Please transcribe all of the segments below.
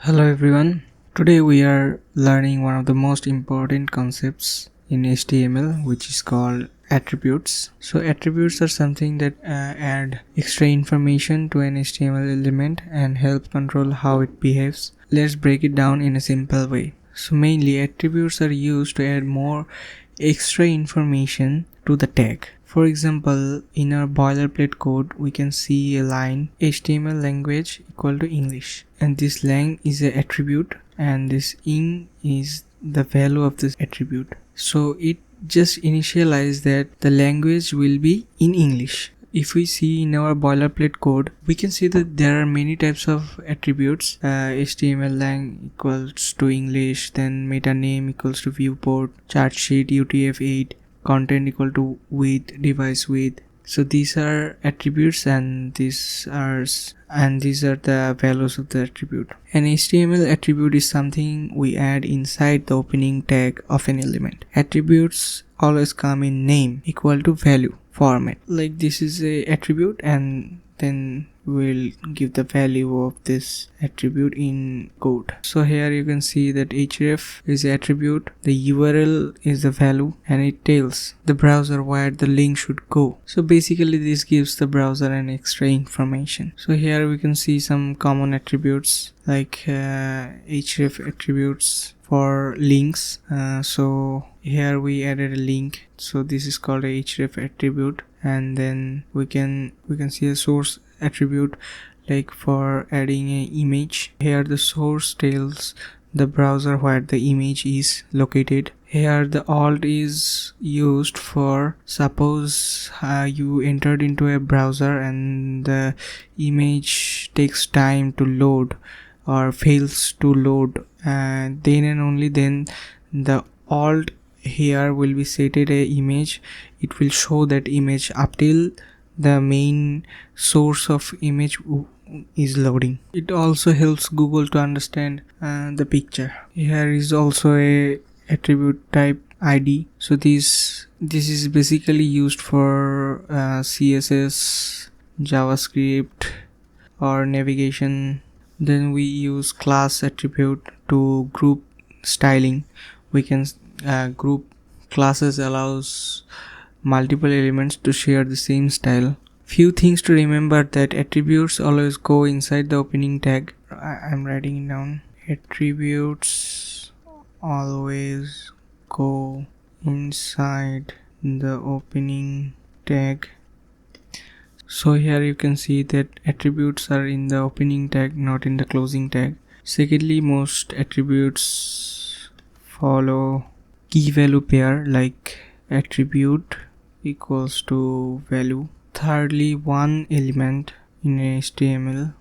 Hello everyone. Today we are learning one of the most important concepts in HTML, which is called attributes. So attributes are something that add extra information to an HTML element and help control how it behaves. Let's break it down in a simple way. So mainly attributes are used to add more extra information to the tag. For example, in our boilerplate code, we can see a line HTML language equal to English, and this lang is an attribute, and this ing is the value of this attribute. So it just initializes that the language will be in English. If we see in our boilerplate code, we can see that there are many types of attributes. HTML lang equals to English, then meta name equals to viewport, chart sheet UTF-8, content equal to width, device width. So these are attributes, and these are the values of the attribute. An HTML attribute is something we add inside the opening tag of an element. Attributes always come in name equal to value format. Like this is a attribute, and then we'll give the value of this attribute in code. So here you can see that href is the attribute, the URL is the value, and it tells the browser where the link should go. So basically this gives the browser an extra information. So here we can see some common attributes like href attributes for links. So here we added a link, so this is called a href attribute. And then we can see a source attribute, like for adding an image. Here the source tells the browser where the image is located. Here the alt is used for, suppose you entered into a browser and the image takes time to load or fails to load, and then and only then the alt here will be set at a image. It will show that image up till the main source of image is loading. It also helps Google to understand the picture. Here is also a attribute type ID. So this is basically used for CSS, JavaScript or navigation. Then we use class attribute to group styling. We can group classes allows multiple elements to share the same style. Few things to remember: that attributes always go inside the opening tag. I'm writing it down. Attributes always go inside the opening tag. So here you can see that attributes are in the opening tag, not in the closing tag. Secondly, most attributes follow key value pair, like attribute equals to value. Thirdly, one element in HTML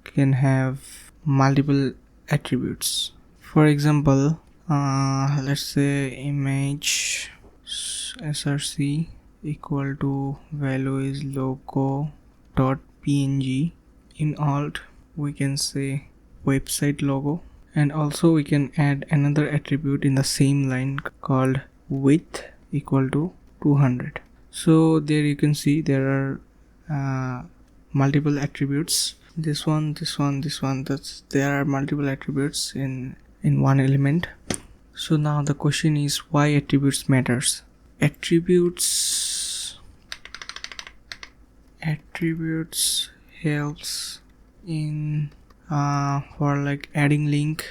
can have multiple attributes. For example, let's say image src equal to value is logo dot png. In alt we can say website logo, and also we can add another attribute in the same line called width equal to 200. So there you can see there are multiple attributes. This one, there are multiple attributes in one element. So now the question is, why attributes matters? Attributes helps in for like adding link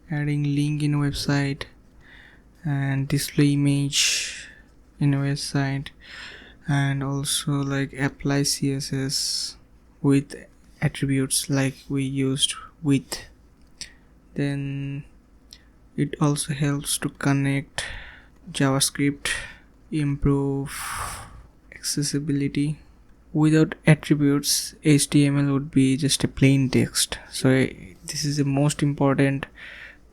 in a website, and display image in a website, and also like apply CSS with attributes like we used with. Then it also helps to connect JavaScript, improve accessibility. Without attributes, HTML would be just a plain text. So this is the most important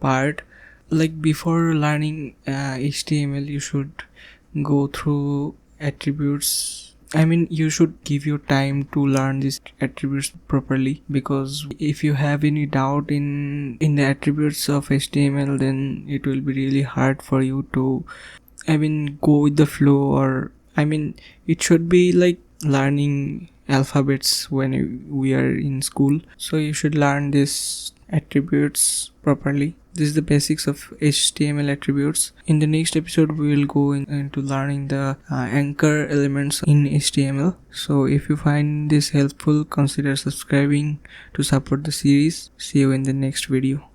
part. Like before learning HTML, you should go through attributes. I mean, you should give your time to learn these attributes properly, because if you have any doubt in the attributes of HTML, then it will be really hard for you to, go with the flow. Or it should be like learning alphabets when we are in school. So you should learn this attributes properly. This is the basics of HTML attributes. In the next episode, we will go into learning the anchor elements in HTML. So if you find this helpful, consider subscribing to support the series. See you in the next video.